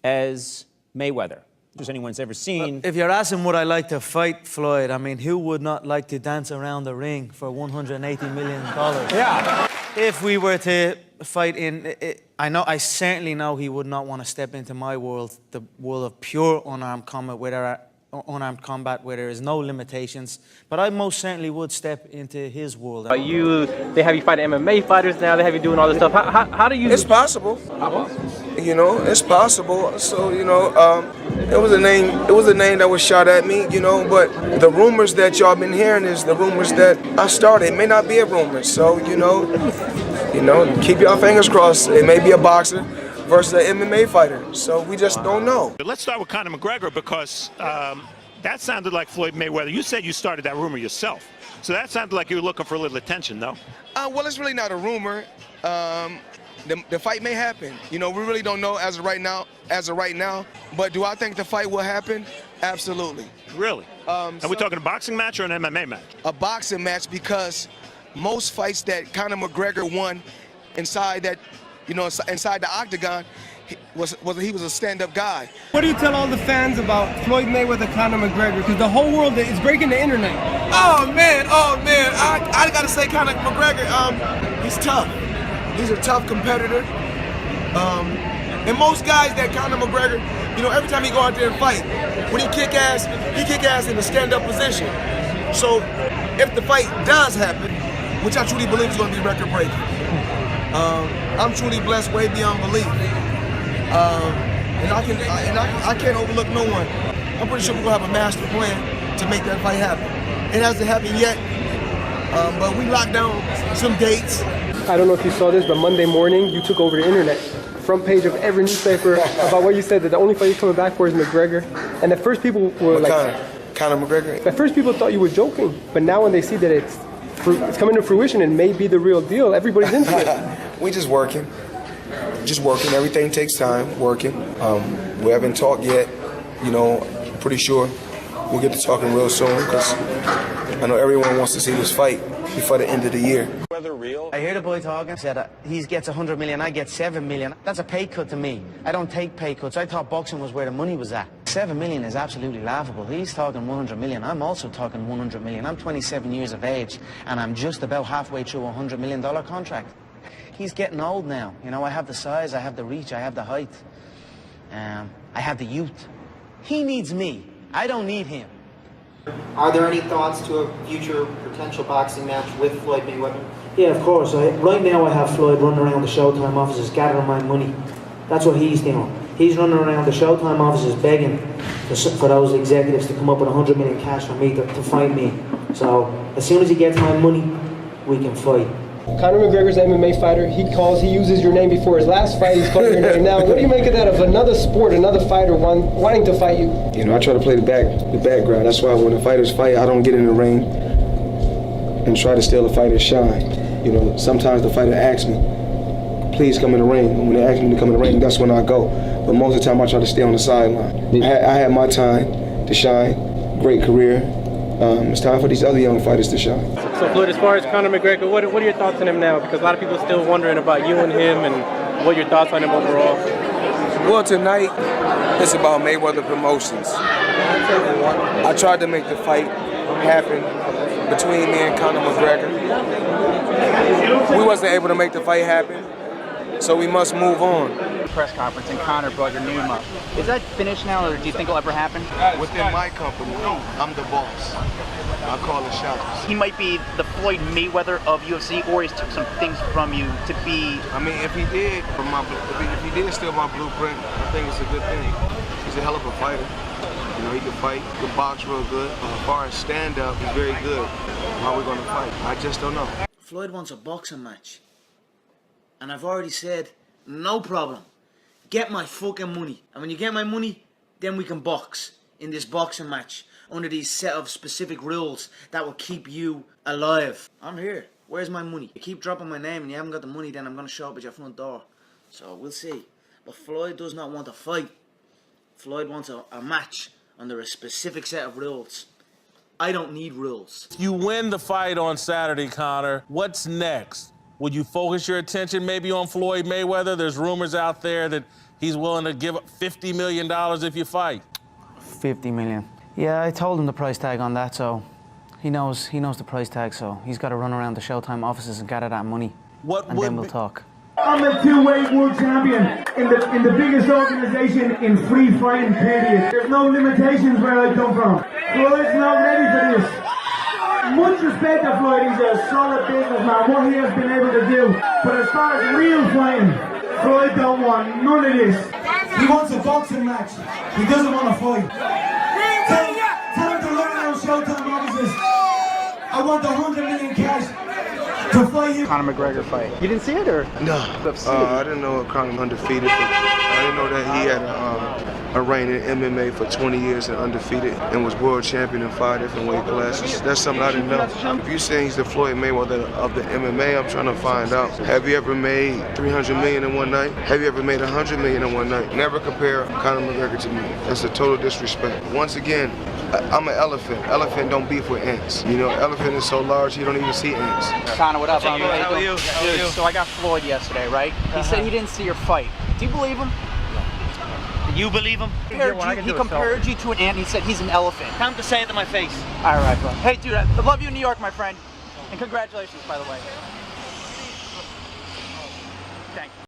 as Mayweather. If anyone's ever seen. If you're asking would I like to fight Floyd, I mean, who would not like to dance around the ring for $180 million? Yeah. If we were to fight I certainly know he would not want to step into my world, the world of pure unarmed combat, where there is no limitations. But I most certainly would step into his world. They have you fighting MMA fighters now. They have you doing all this stuff. How do you? It's possible. You know, it's possible. So you know, it was a name. It was a name that was shot at me. You know, but the rumors that y'all been hearing is the rumors that I started. It may not be a rumor. So you know, keep your fingers crossed. It may be a boxer versus an MMA fighter. So we just don't know. Let's start with Conor McGregor because that sounded like Floyd Mayweather. You said you started that rumor yourself. So that sounded like you were looking for a little attention, no? Well, it's really not a rumor. The fight may happen. You know, we really don't know as of right now. But do I think the fight will happen? Absolutely. Really? Are we talking a boxing match or an MMA match? A boxing match, because most fights that Conor McGregor won inside that, inside the octagon, he was a stand-up guy. What do you tell all the fans about Floyd Mayweather, Conor McGregor? Because the whole world is breaking the internet. Oh man, I gotta say, Conor McGregor, he's tough. He's a tough competitor. And most guys that Conor McGregor, every time he go out there and fight, when he kick ass in a stand-up position. So if the fight does happen, which I truly believe is going to be record-breaking, I'm truly blessed way beyond belief. And I can't overlook no one. I'm pretty sure we're going to have a master plan to make that fight happen. It hasn't happened yet, but we locked down some dates. I don't know if you saw this, but Monday morning you took over the internet. Front page of every newspaper about what you said, that the only fight you're coming back for is McGregor. And at first people were Conor McGregor? At first people thought you were joking, but now when they see that it's coming to fruition and may be the real deal, everybody's into it. We just working. Everything takes time, working. We haven't talked yet, pretty sure we'll get to talking real soon, because I know everyone wants to see this fight before the end of the year. I hear the boy talking, said he gets 100 million, I get 7 million. That's a pay cut to me. I don't take pay cuts. I thought boxing was where the money was at. 7 million is absolutely laughable. He's talking 100 million. I'm also talking 100 million. I'm 27 years of age, and I'm just about halfway through a $100 million contract. He's getting old now. I have the size, I have the reach, I have the height. I have the youth. He needs me. I don't need him. Are there any thoughts to a future potential boxing match with Floyd Mayweather? Yeah, of course. Right now I have Floyd running around the Showtime offices gathering my money. That's what he's doing. He's running around the Showtime offices begging for those executives to come up with 100 million cash for me to fight me. So as soon as he gets my money, we can fight. Conor McGregor's an MMA fighter. He uses your name before his last fight. He's calling your name now. What do you make of that, of another sport, another fighter wanting to fight you? I try to play the background. That's why when the fighters fight, I don't get in the ring and try to steal the fighter's shine. Sometimes the fighter asks me, please come in the ring. And when they ask me to come in the ring, that's when I go. But most of the time I try to stay on the sideline. I had my time to shine, great career. It's time for these other young fighters to shine. So Floyd, as far as Conor McGregor, what are your thoughts on him now? Because a lot of people are still wondering about you and him, and what your thoughts on him overall. Well, tonight it's about Mayweather Promotions. I tried to make the fight happen between me and Conor McGregor. We wasn't able to make the fight happen, so we must move on. Press conference and Conor brought your name up. Is that finished now, or do you think it'll ever happen? Within my company, I'm the boss. I call the shots. He might be the Floyd Mayweather of UFC, or he's took some things from you to be. I mean, if he did steal my blueprint, I think it's a good thing. He's a hell of a fighter. He can fight, he can box real good. As far as stand-up, he's very good. How are we going to fight? I just don't know. Floyd wants a boxing match. And I've already said, no problem. Get my fucking money. And when you get my money, then we can box in this boxing match under these set of specific rules that will keep you alive. I'm here. Where's my money? You keep dropping my name and you haven't got the money, then I'm going to show up at your front door. So we'll see. But Floyd does not want to fight. Floyd wants a match under a specific set of rules. I don't need rules. You win the fight on Saturday, Conor. What's next? would you focus your attention maybe on Floyd Mayweather? There's rumors out there that he's willing to give up $50 million if you fight. 50 million. Yeah, I told him the price tag on that, so he knows the price tag, so he's got to run around the Showtime offices and gather that money. And then we'll talk. I'm a two-weight world champion in the biggest organization in free fighting, period. There's no limitations where I come from. Floyd's not ready for this. Much respect to Floyd, he's a solid businessman, what he has been able to do. But as far as real fighting, Floyd don't want none of this. He wants a boxing match. He doesn't want to fight. Tell him to run around Showtime offices. I want the 100 million cash to fight him. Conor McGregor fight. You didn't see it, or? No. I didn't know Conor was undefeated. But I didn't know that he had a reign in MMA for 20 years and undefeated and was world champion in 5 different weight classes. That's something I didn't know. If you're saying he's the Floyd Mayweather of the MMA, I'm trying to find out. Have you ever made 300 million in one night? Have you ever made 100 million in one night? Never compare Conor McGregor to me. That's a total disrespect. Once again, I'm an elephant. Elephant don't beef with ants. You know, elephant is so large you don't even see ants. Conor, what up? How are you? Dude, so I got Floyd yesterday, right? He said he didn't see your fight. Do you believe him? You believe him? He compared you to an ant. He said he's an elephant. Time to say it to my face. All right, bro. Hey, dude, I love you in New York, my friend. And congratulations, by the way. Thank you.